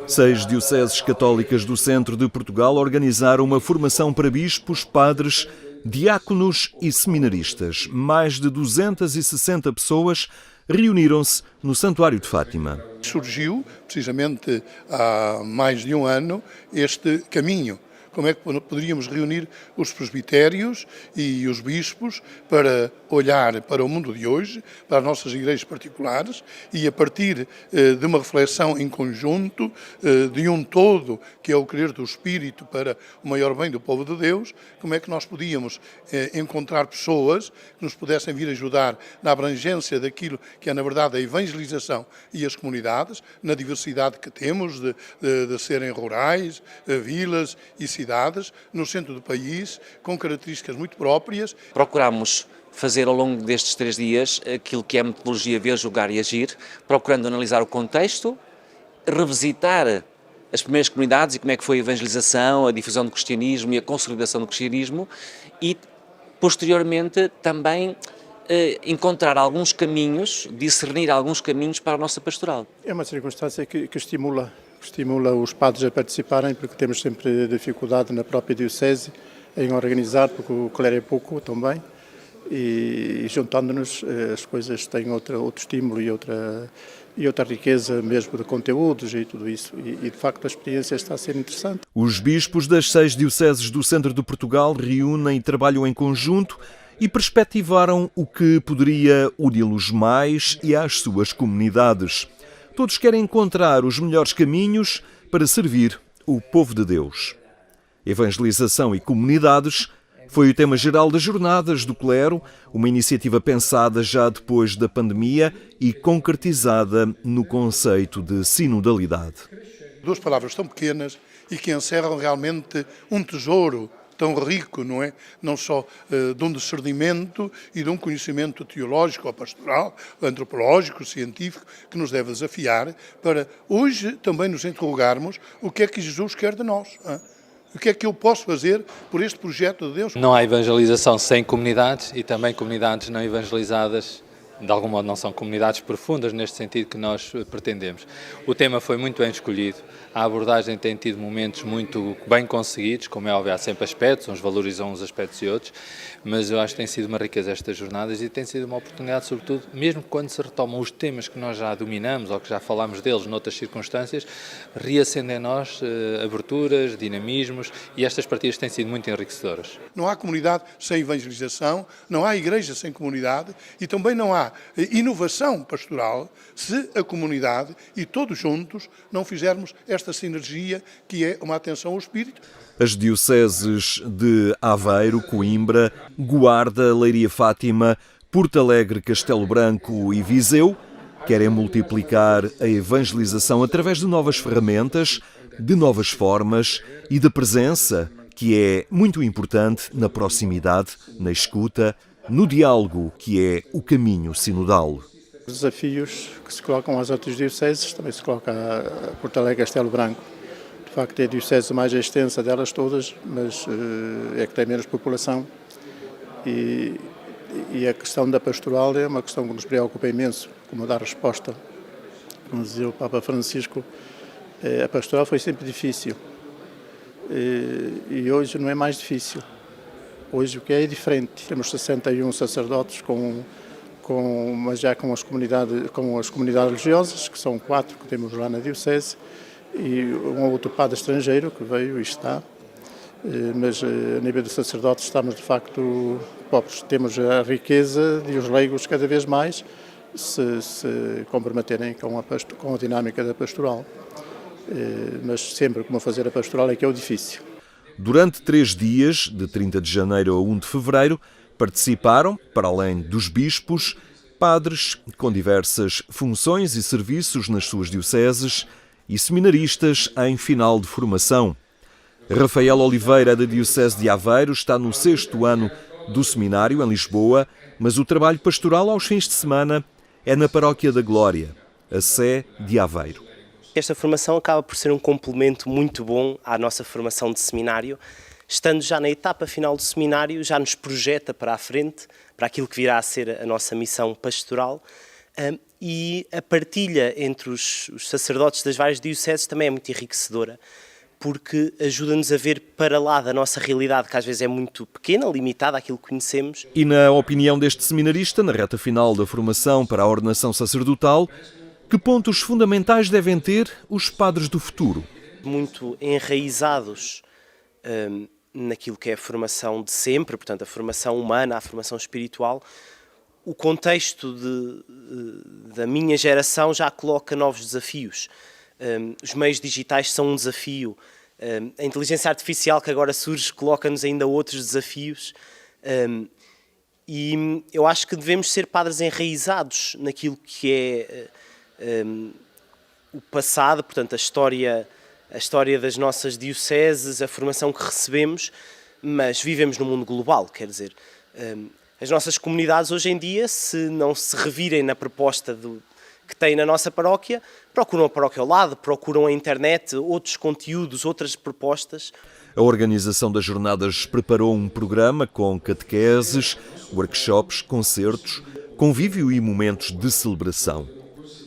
6 dioceses católicas do centro de Portugal organizaram uma formação para bispos, padres, diáconos e seminaristas. Mais de 260 pessoas reuniram-se no Santuário de Fátima. Surgiu, precisamente há mais de um ano, este caminho. Como é que poderíamos reunir os presbitérios e os bispos para olhar para o mundo de hoje, para as nossas igrejas particulares e a partir de uma reflexão em conjunto, de um todo, que é o querer do Espírito para o maior bem do povo de Deus, como é que nós podíamos encontrar pessoas que nos pudessem vir ajudar na abrangência daquilo que é, na verdade, a evangelização e as comunidades, na diversidade que temos de serem rurais, vilas e cidades, no centro do país, com características muito próprias. Procuramos fazer ao longo destes 3 dias aquilo que é a metodologia Ver, Julgar e Agir, procurando analisar o contexto, revisitar as primeiras comunidades e como é que foi a evangelização, a difusão do cristianismo e a consolidação do cristianismo e, posteriormente, também encontrar alguns caminhos, discernir alguns caminhos para a nossa pastoral. É uma circunstância que estimula os padres a participarem, porque temos sempre dificuldade na própria diocese em organizar, porque o clero é pouco também, e juntando-nos as coisas têm outro estímulo e outra riqueza mesmo de conteúdos e tudo isso, e de facto a experiência está a ser interessante. Os bispos das 6 dioceses do centro de Portugal reúnem e trabalham em conjunto e perspectivaram o que poderia uni-los mais e às suas comunidades. Todos querem encontrar os melhores caminhos para servir o povo de Deus. Evangelização e comunidades foi o tema geral das Jornadas do Clero, uma iniciativa pensada já depois da pandemia e concretizada no conceito de sinodalidade. 2 palavras tão pequenas e que encerram realmente um tesouro tão rico, não é? Não só de um discernimento e de um conhecimento teológico, ou pastoral, antropológico, científico, que nos deve desafiar para hoje também nos interrogarmos o que é que Jesus quer de nós. O que é que eu posso fazer por este projeto de Deus? Não há evangelização sem comunidades e também comunidades não evangelizadas, de algum modo não são comunidades profundas neste sentido que nós pretendemos. O tema foi muito bem escolhido, a abordagem tem tido momentos muito bem conseguidos, como é óbvio, há sempre aspectos, uns valorizam uns aspectos e outros, mas eu acho que tem sido uma riqueza estas jornadas e tem sido uma oportunidade, sobretudo, mesmo quando se retomam os temas que nós já dominamos ou que já falámos deles noutras circunstâncias, reacendem em nós aberturas, dinamismos e estas partidas têm sido muito enriquecedoras. Não há comunidade sem evangelização, não há igreja sem comunidade e também não há inovação pastoral se a comunidade e todos juntos não fizermos esta sinergia que é uma atenção ao Espírito. As dioceses de Aveiro, Coimbra, Guarda, Leiria Fátima, Porto Alegre, Castelo Branco e Viseu querem multiplicar a evangelização através de novas ferramentas, de novas formas e da presença, que é muito importante na proximidade, na escuta, no diálogo, que é o caminho sinodal. Os desafios que se colocam às outras dioceses também se coloca a Porto Alegre e Castelo Branco. De facto, é a diocese mais extensa delas todas, mas é que tem menos população. E a questão da pastoral é uma questão que nos preocupa imenso, como dar resposta. Como dizia o Papa Francisco, a pastoral foi sempre difícil. E hoje não é mais difícil. Hoje o que é diferente. Temos 61 sacerdotes mas já com as comunidades religiosas, que são 4 que temos lá na diocese, e um outro padre estrangeiro que veio e está. Mas a nível de sacerdotes estamos de facto pobres. Temos a riqueza de os leigos cada vez mais se comprometerem com a dinâmica da pastoral. Mas sempre como fazer a pastoral é que é o difícil. Durante 3 dias, de 30 de janeiro a 1 de fevereiro, participaram, para além dos bispos, padres com diversas funções e serviços nas suas dioceses e seminaristas em final de formação. Rafael Oliveira, da Diocese de Aveiro, está no 6º ano do seminário em Lisboa, mas o trabalho pastoral aos fins de semana é na Paróquia da Glória, a Sé de Aveiro. Esta formação acaba por ser um complemento muito bom à nossa formação de seminário. Estando já na etapa final do seminário, já nos projeta para a frente, para aquilo que virá a ser a nossa missão pastoral. e a partilha entre os sacerdotes das várias dioceses também é muito enriquecedora, porque ajuda-nos a ver para lá da nossa realidade, que às vezes é muito pequena, limitada àquilo que conhecemos. E na opinião deste seminarista, na reta final da formação para a ordenação sacerdotal, que pontos fundamentais devem ter os padres do futuro? Muito enraizados naquilo que é a formação de sempre, portanto a formação humana, a formação espiritual. O contexto da minha geração já coloca novos desafios. Os meios digitais são um desafio. A inteligência artificial que agora surge coloca-nos ainda outros desafios. E eu acho que devemos ser padres enraizados naquilo que é o passado, portanto a história das nossas dioceses, a formação que recebemos, mas vivemos num mundo global, quer dizer, as nossas comunidades hoje em dia, se não se revirem na proposta que têm na nossa paróquia, procuram a paróquia ao lado, procuram a internet, outros conteúdos, outras propostas. A organização das jornadas preparou um programa com catequeses, workshops, concertos, convívio e momentos de celebração.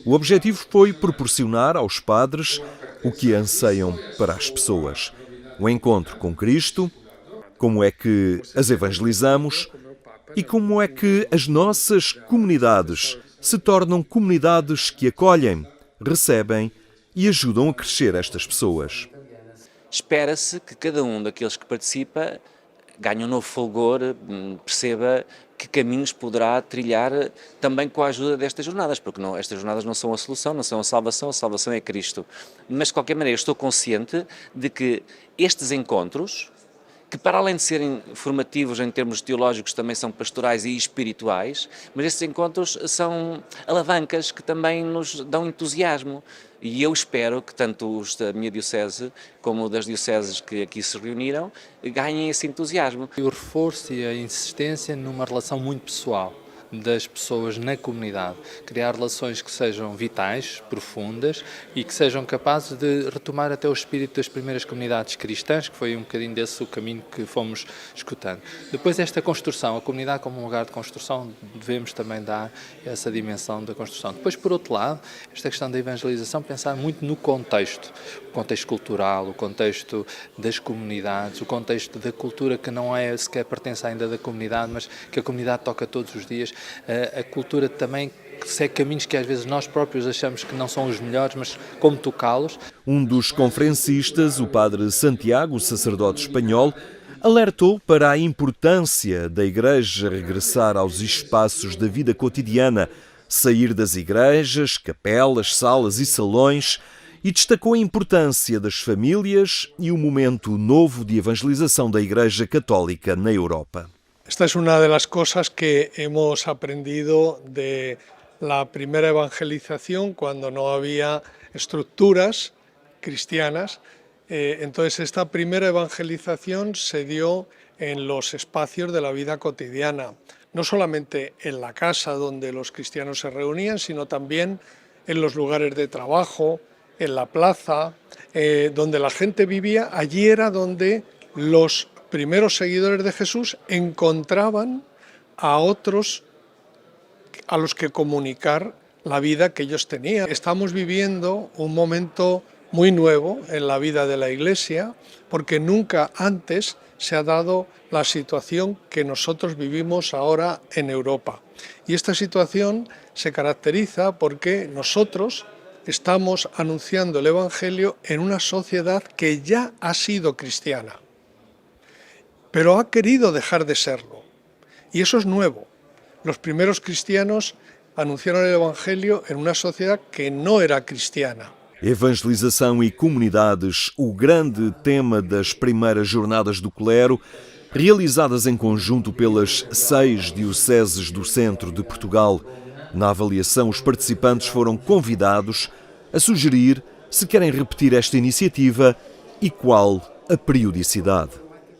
O objetivo foi proporcionar aos padres o que anseiam para as pessoas. O encontro com Cristo, como é que as evangelizamos e como é que as nossas comunidades se tornam comunidades que acolhem, recebem e ajudam a crescer estas pessoas. Espera-se que cada um daqueles que participa ganhe um novo fulgor, perceba que caminhos poderá trilhar também com a ajuda destas jornadas, porque estas jornadas não são a solução, não são a salvação é Cristo. Mas, de qualquer maneira, estou consciente de que estes encontros, que para além de serem formativos em termos teológicos, também são pastorais e espirituais, mas estes encontros são alavancas que também nos dão entusiasmo. E eu espero que tanto os da minha diocese como das dioceses que aqui se reuniram ganhem esse entusiasmo. O reforço e a insistência numa relação muito pessoal das pessoas na comunidade, criar relações que sejam vitais, profundas e que sejam capazes de retomar até o espírito das primeiras comunidades cristãs, que foi um bocadinho desse o caminho que fomos escutando. Depois esta construção, a comunidade como um lugar de construção, devemos também dar essa dimensão da construção. Depois, por outro lado, esta questão da evangelização, pensar muito no contexto, o contexto cultural, o contexto das comunidades, o contexto da cultura que não é sequer pertence ainda da comunidade, mas que a comunidade toca todos os dias. A cultura também segue caminhos que às vezes nós próprios achamos que não são os melhores, mas como tocá-los. Um dos conferencistas, o padre Santiago, sacerdote espanhol, alertou para a importância da Igreja regressar aos espaços da vida cotidiana, sair das igrejas, capelas, salas e salões, e destacou a importância das famílias e o momento novo de evangelização da Igreja Católica na Europa. Esta es una de las cosas que hemos aprendido de la primera evangelización cuando no había estructuras cristianas. Entonces esta primera evangelización se dio en los espacios de la vida cotidiana, no solamente en la casa donde los cristianos se reunían, sino también en los lugares de trabajo, en la plaza, donde la gente vivía. Allí era donde los primeros seguidores de Jesús encontraban a otros a los que comunicar la vida que ellos tenían. Estamos viviendo un momento muy nuevo en la vida de la Iglesia, porque nunca antes se ha dado la situación que nosotros vivimos ahora en Europa. Y esta situación se caracteriza porque nosotros estamos anunciando el Evangelio en una sociedad que ya ha sido cristiana, pero ha querido dejar de serlo. Y eso es nuevo. Los primeros cristianos anunciaron el Evangelio en una sociedad que não era cristiana. Evangelização e comunidades, o grande tema das primeiras jornadas do clero, realizadas em conjunto pelas 6 dioceses do centro de Portugal. Na avaliação, os participantes foram convidados a sugerir se querem repetir esta iniciativa e qual a periodicidade.